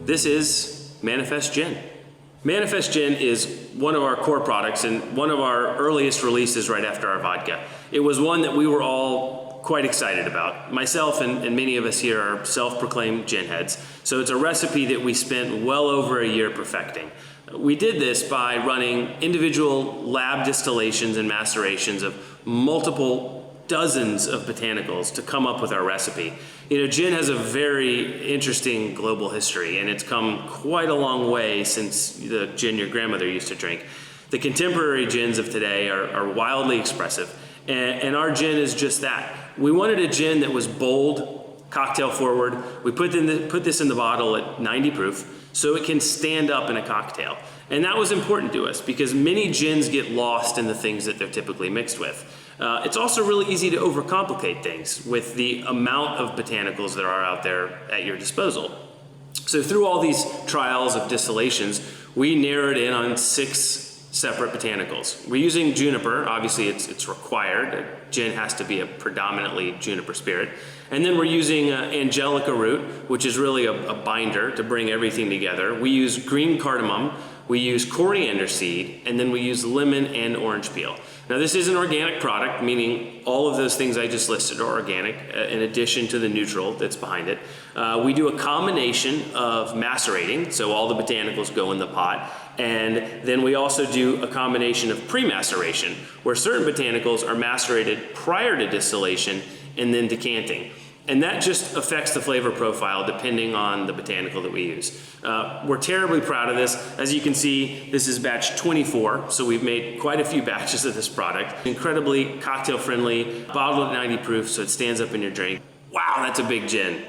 This is Manifest Gin. Manifest Gin is one of our core products and one of our earliest releases right after our vodka. It was one that we were all quite excited about. Myself and many of us here are self-proclaimed gin heads, so it's a recipe that we spent well over a year perfecting. We did this by running individual lab distillations and macerations of multiple dozens of botanicals to come up with our recipe. You know, gin has a very interesting global history, and it's come quite a long way since the gin your grandmother used to drink. The contemporary gins of today are wildly expressive, and our gin is just that. We wanted a gin that was bold, cocktail forward. We put this in the bottle at 90 proof so it can stand up in a cocktail. And that was important to us because many gins get lost in the things that they're typically mixed with. It's also really easy to overcomplicate things with the amount of botanicals that are out there at your disposal. So through all these trials of distillations, we narrowed in on 6 separate botanicals. We're using juniper. Obviously it's required. Gin has to be a predominantly juniper spirit. And then we're using angelica root, which is really a binder to bring everything together. We use green cardamom, we use coriander seed, and then we use lemon and orange peel. Now this is an organic product, meaning all of those things I just listed are organic, in addition to the neutral that's behind it. We do a combination of macerating, so all the botanicals go in the pot, and then we also do a combination of pre-maceration, where certain botanicals are macerated prior to distillation and then decanting. And that just affects the flavor profile depending on the botanical that we use. We're terribly proud of this. As you can see, this is batch 24, so we've made quite a few batches of this product. Incredibly cocktail friendly, bottled at 90 proof, so it stands up in your drink. Wow, that's a big gin.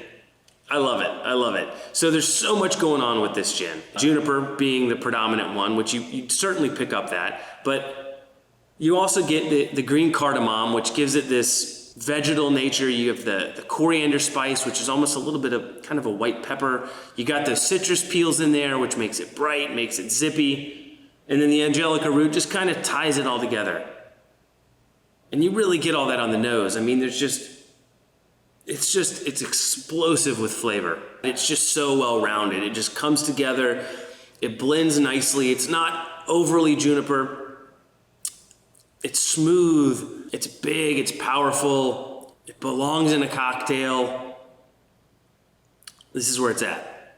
I love it, I love it. So there's so much going on with this gin. Juniper being the predominant one, which you certainly pick up that, but you also get the green cardamom, which gives it this vegetal nature. You have the coriander spice, which is almost a little bit of kind of a white pepper. You got those citrus peels in there, which makes it bright, makes it zippy. And then the angelica root just kind of ties it all together. And you really get all that on the nose. I mean, it's explosive with flavor. It's just so well rounded. It just comes together. It blends nicely. It's not overly juniper. It's smooth, it's big, it's powerful, it belongs in a cocktail. This is where it's at.